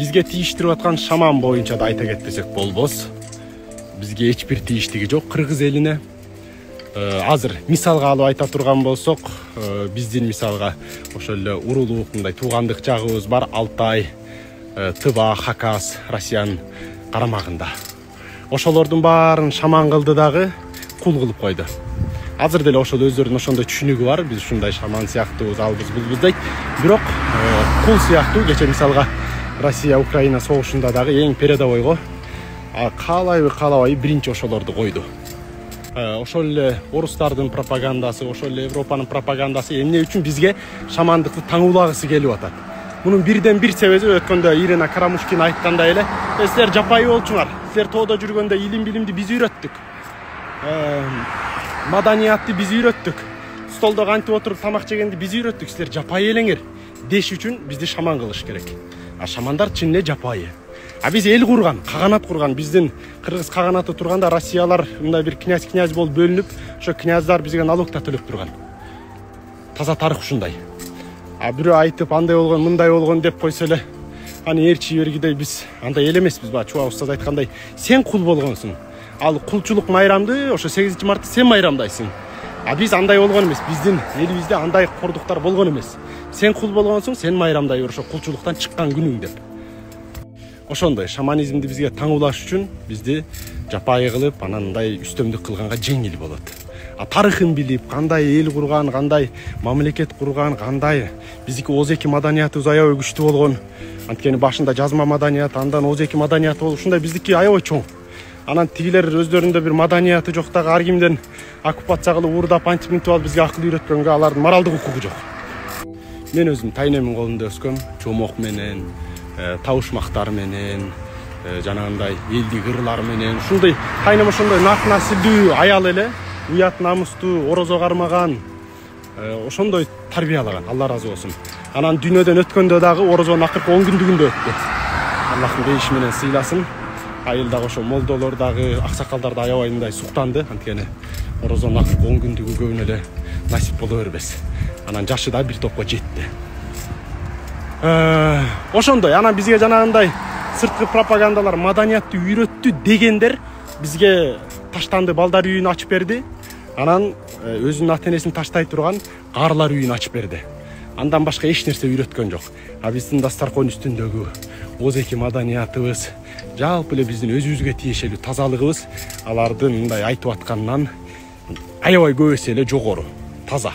Бизге тийиштирип аткан шаман боюнча да айта кетпесек болбос. Бизге эч бир тийиштиги жок кыргыз элине. Азыр мисалга алып айта турган болсок, биздин мисалга ошол эле урулук мындай туугандык жагыбыз бар. Алтай, Тыва, Хакас, Россиянын карамагында. Ошолордун баарын шаман кылды дагы кул кылып койду. Азыр деле ошол өздөрүнүн ошондой түшүнүгү бар. Биз ушундай шаман сыяктуубуз, албыз булбуз дейт. Бирок кул сыяктуу кече мисалга Россия Украина согушунда дагы эң передовойго каалайбы биринчи ошолорду койду. Ошол эле орустардын пропагандасы, ошол эле Европанын пропагандасы эмне үчүн бизге шамандыкты таңуулагысы келип атат. Мунун бирден бир себеби өткөндө Ирина Карамушкина айткандай эле, силер жапайы болчуңар. Силер тоодо жүргөндө илим билимди биз үйрөттүк. Маданиятты биз үйрөттүк. Столдо кантип отуруп тамак жегенди биз үйрөттүк. Силер жапайы элеңер деш үчүн бизди шаман кылыш керек. Шамандар чын эле жапайы. Биз эл курган, каганат курган. Биздин кыргыз каганаты турганда Россиялар мындай бир князь болуп бөлүнүп, ошо князьдар бизге налог да төлөп турган. Таза тарых ушундай. Бирөө айтып андай болгон, мындай болгон деп койсо эле, аны ээрчи бергидей биз андай эл эмеспиз ба? Чуба устаз айткандай, сен кул болгонсуң. Ал кулчулук майрамды ошо 8-мартты сен майрамдайсың. Биз андай болгон эмес, биздин элибизде андай кордуктар болгон эмес. Сен кул болгонсуң, сен майрамдай бер ошо кулчулуктан чыккан күнүң деп. Ошондой шаманизмди бизге таңуулаш үчүн бизди жапайы кылып, анан мындай үстөмдүк кылганга жеңил болот. Тарыхын билип, кандай эл курган, кандай мамлекет курган, кандай биздики озеки маданиятыбыз аябай күчтүү болгон. Анткени башында жазма маданият, андан озеки маданият болуп, ушундай биздики аябай чоң. Анан тигилер өздөрүндө бир маданияты жок дагы ар кимден оккупация кылып, уурдап, антип мынтип алып бизге акыл үйрөткөнгө алардын моралдык укугу жок. Мен өзүм тайнемин колунда өскөм, чомок менен, табышмактар менен, жанагындай элдик ырлар менен, ушундай тайнем ошондой нак насилдүү аял эле, уят намустуу, орозо кармаган, ошондой тарбиялаган. Алла разы болсун. Анан дүйнөдөн өткөндө дагы орозонун акыркы 10 күндүгүндө өттү. Аллахтын бейиши менен сыйласын. Айыл дагы ошо молдолор дагы, аксакалдар да аябай мындай суктанды. Анткени орозонун акыркы 10 күндүгү көбүнө эле насип боло бербес. Анан жашы да бир топко жетти. Ошондой, анан бизге жанагындай сырткы пропагандалар маданиятты үйрөттү дегендер бизге таштанды балдар үйүн ачып берди. Анан өзүнүн ата-энесин таштай турган каарлар үйүн ачып берди. Андан башка эч нерсе үйрөткөн жок. Биздин дастаркон үстүндөгү озеки маданиятыбыз, жалпы эле биздин өзүбүзгө тиешелүү тазалыгыбыз алардын мындай айтып атканынан аябай көп эсе эле жогору, таза.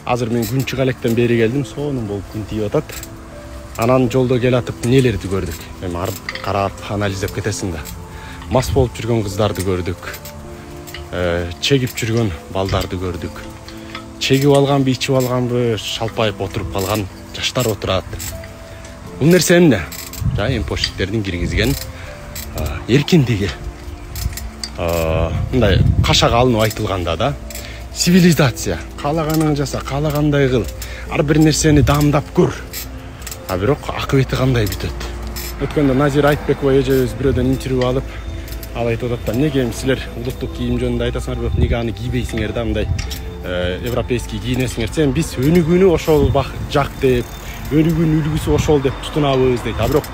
Азыр мен күн чыга электен бери келдим, сонун болуп күн тийип атат. Анан жолдо келатып нелерди көрдүк. Эми карап анализдеп кетесиң да. Мас болуп жүргөн кыздарды көрдүк. Чегип жүргөн балдарды көрдүк. Чегип алганбы, ичип алганбы, шалпайып отуруп калган жаштар отурат. Бул нерсе эмне? Эмпошниктердин киргизген эркиндиги. Мындай кашага алынып айтылганда да, цивилизация, каалаганыңды жаса, каалагандай кыл, ар бир нерсени даамдап көр. Бирок акыбети кандай бүтөт? Өткөндө Назира Айтбекова эжебиз бирөөдөн интервью алып, ал айтып атат, неге силер улуттук кийим жөнүндө айтасыңар, бирок неге аны кийбейсиңер да, мындай европейский кийинесиңер? Сен биз өнүгүүнү ошол жак деп, өнүгүүнүн үлгүсү ошол деп тутунабыз дейт. Бирок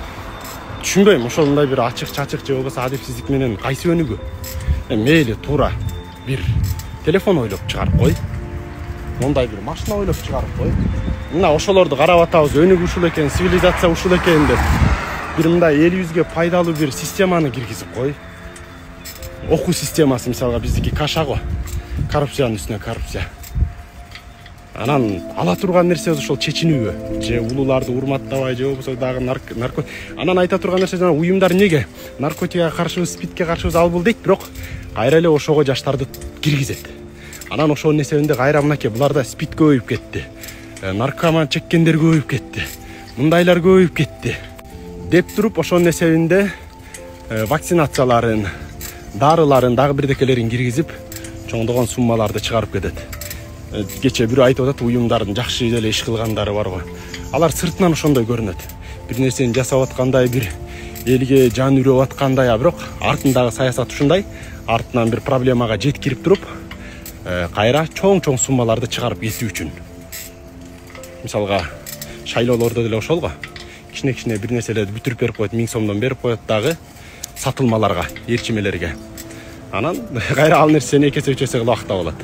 түшүнбөйм, ошол мындай бир ачык-чачык же болбосо адепсиздик менен кайсы өнүгүү? Мейли туура бир телефон ойлоп чыгарып кой. Мондай бир машина ойлоп чыгарып кой. Мына ошолорду карап атабыз, өнүгүү ушул экен, цивилизация ушул экен деп. Бир мындай элибизге пайдалуу бир системаны киргизип кой. Окуу системасы мисалга биздики каша го. Коррупциянын үстүнө коррупция. Анан ала турган нерсе ошол чечинүүгө, же улууларды урматтабай, же болбосо дагы наркотик. Анан айта турган нерсе жана уюмдар неге наркотикке каршыбыз, спидке каршыбыз албыл дейт, бирок кайра эле ошого жаштарды киргизет. Анан ошонун эсебинде кайра мынакей буларда спид көбөйүп кетти. Наркоман чеккендер көбөйүп кетти. Мындайлар көбөйүп кетти. Деп туруп ошонун эсебинде вакцинацияларын, дарыларын, дагы бирдекелерин киргизип, чоңдогон суммаларды чыгарып кетет. Кече бирөө айтып атат, уюмдардын жакшы эле иш кылгандары барбы? Алар сыртынан ошондой көрүнөт. Бир нерсени жасап аткандай, бир элге жан үрөп аткандай, бирок артындагы саясат ушундай, артынан бир проблемага жеткирип туруп, кайра чоң суммаларды чыгарып кетүү үчүн. Мисалга, шайлоолордо деле ошол го. кичине бир нерселерди бүтүрүп берип коет, 1000 сомдон берип коет дагы сатылмаларга, ээрчимелерге. Анан кайра ал нерсени 2 эсе 3 эсе кылып актап алат.